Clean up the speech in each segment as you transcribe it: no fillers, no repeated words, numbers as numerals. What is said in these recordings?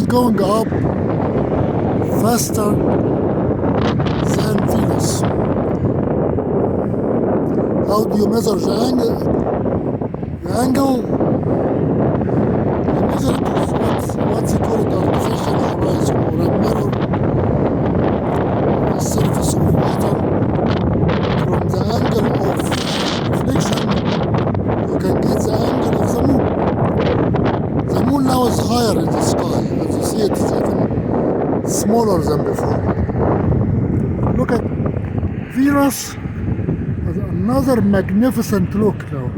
going up faster than Venus. How do you measure the angle? The angle, you measure it with what's called artificial horizon, or a mirror on the surface of water. From the angle of reflection, you can get the angle of the moon. The moon now is higher in the sky. As you see, it's even smaller than before. Look at Venus has another magnificent look now.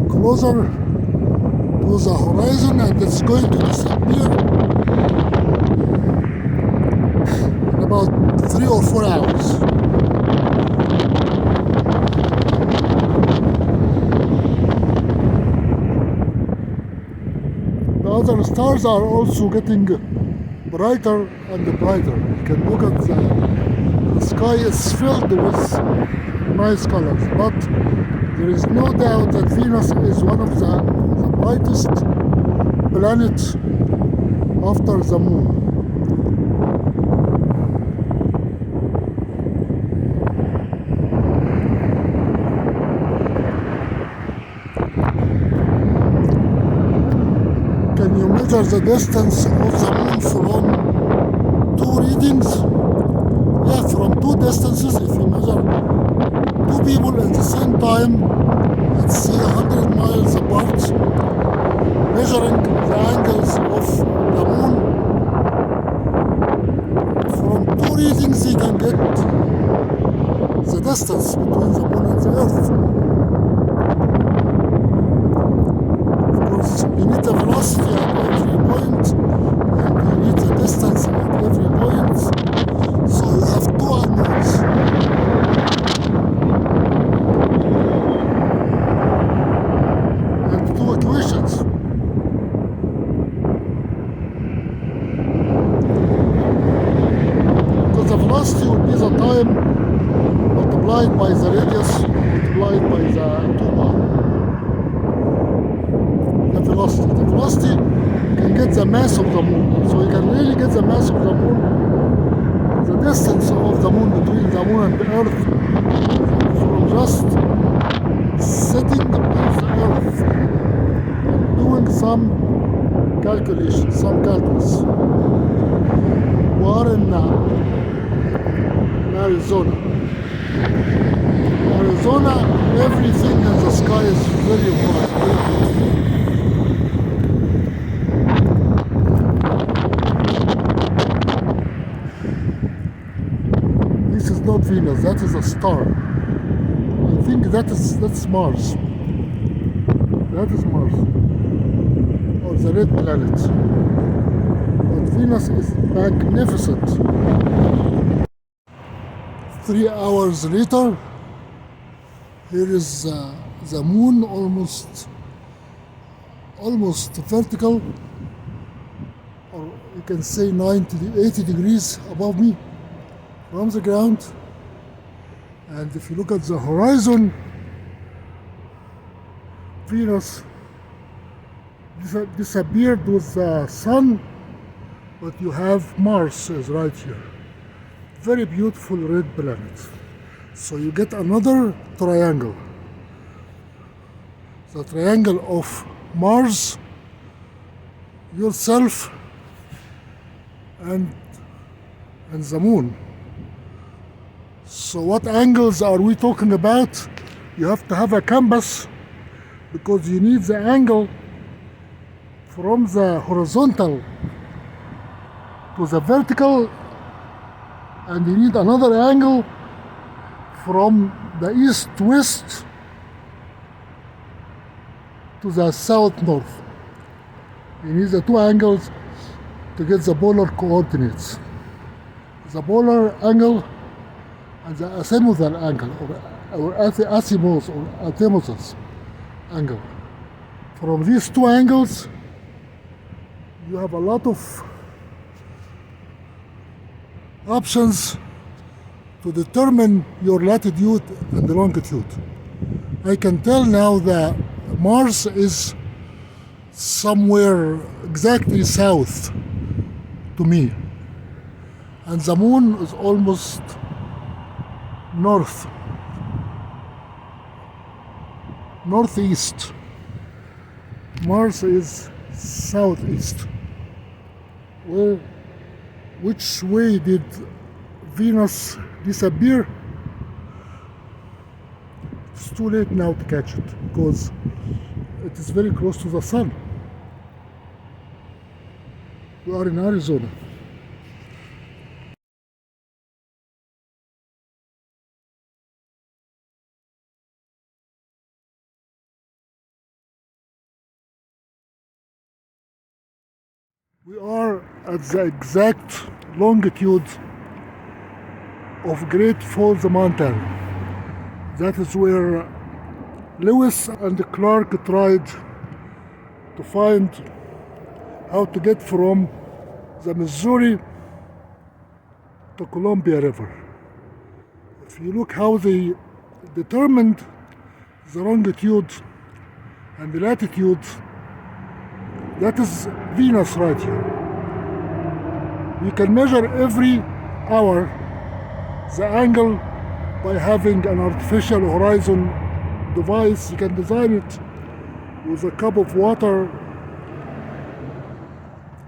Closer to the horizon, and it's going to disappear in about 3 or 4 hours. The other stars are also getting brighter and brighter. You can look at the sky is filled with nice colors, but there is no doubt that Venus is one of the brightest planets after the moon. Can you measure the distance of the moon from 2 readings? Yeah, from 2 distances. If you measure 2 people at the same time, let's say 100 miles apart, measuring the angles of the moon, from 2 readings you can get the distance between the moon and the earth. Of course, you need the velocity at every point, and you need the distance at every point, so you have 2 unknowns. And 2 equations. Because the velocity would be the time multiplied by the radius multiplied by the 2 bar. The velocity can get the mass of the moon, so you can really get the mass of the moon, the distance of the moon between the moon and the earth, from just sitting on the earth and doing some calculation, some calculus. We are in Arizona. Arizona, everything in the sky is very bright, very beautiful. This is not Venus, that is a star. I think that's Mars. That is Mars. Or the red planet. But Venus is magnificent. 3 hours later, here is the moon almost vertical, or you can say 80 degrees above me from the ground. And if you look at the horizon, Venus disappeared with the sun, but you have Mars is right here. Very beautiful red planet. So you get another triangle. The triangle of Mars, yourself, and the moon. So what angles are we talking about? You have to have a compass, because you need the angle from the horizontal to the vertical, and you need another angle from the east-west to the south-north. You need the 2 angles to get the polar coordinates. The polar angle and the azimuthal angle, or azimuth or azimuthal angle. From these 2 angles, you have a lot of options to determine your latitude and longitude. I can tell now that Mars is somewhere exactly south to me. And the moon is almost northeast. Mars is southeast. Well, which way did Venus disappear? It's too late now to catch it because it is very close to the sun. We are in Arizona. We are at the exact longitude of Great Falls Mountain. That is where Lewis and Clark tried to find how to get from the Missouri to Columbia River. If you look how they determined the longitude and the latitude, that is Venus right here. You can measure every hour the angle by having an artificial horizon device. You can design it with a cup of water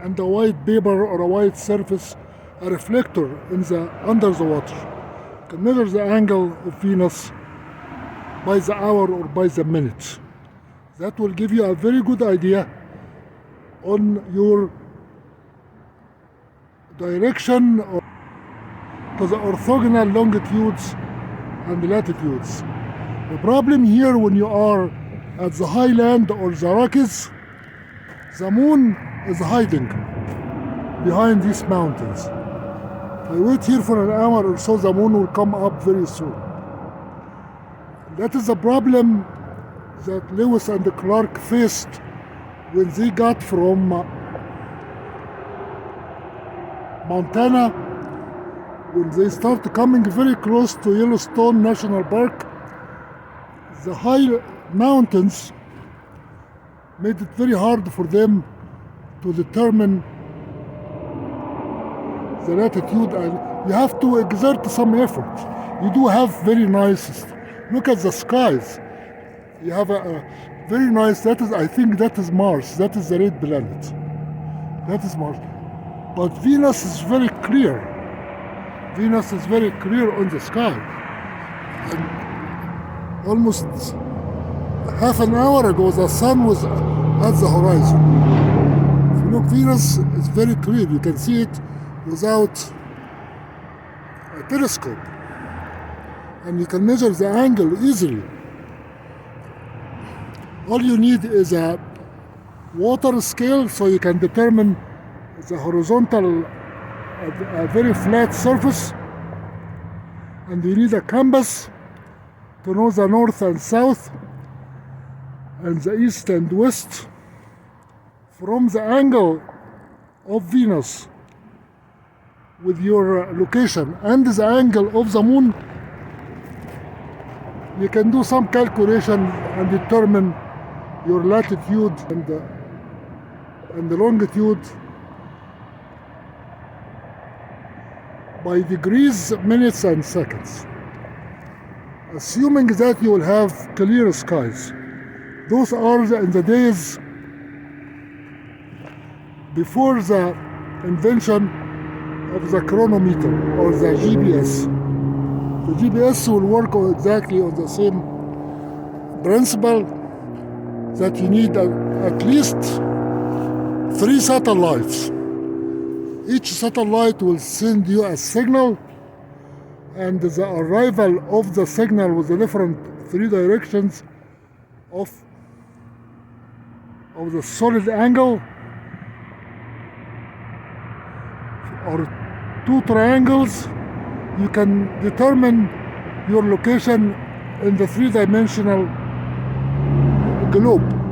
and a white paper or a white surface, a reflector under the water. You can measure the angle of Venus by the hour or by the minute. That will give you a very good idea on your direction to the orthogonal longitudes and latitudes. The problem here when you are at the highland or the Rockies, the moon is hiding behind these mountains. If I wait here for an hour or so, the moon will come up very soon. That is the problem that Lewis and Clark faced when they got from Montana, when they started coming very close to Yellowstone National Park. The high mountains made it very hard for them to determine the latitude, and you have to exert some effort. You do have very nice, look at the skies. You have a very nice, I think that is Mars, that is the red planet. That is Mars. But Venus is very clear. Venus is very clear on the sky. And almost half an hour ago, the sun was at the horizon. If you look, Venus is very clear. You can see it without a telescope. And you can measure the angle easily. All you need is a water scale so you can determine the horizontal, a very flat surface. And you need a compass to know the north and south and the east and west from the angle of Venus with your location and the angle of the moon. You can do some calculation and determine your latitude and the longitude by degrees, minutes, and seconds. Assuming that you will have clear skies. Those are in the days before the invention of the chronometer or the GPS. The GPS will work exactly on the same principle, that you need at least 3 satellites. Each satellite will send you a signal, and the arrival of the signal with the different 3 directions of the solid angle or 2 triangles, you can determine your location in the 3-dimensional globe.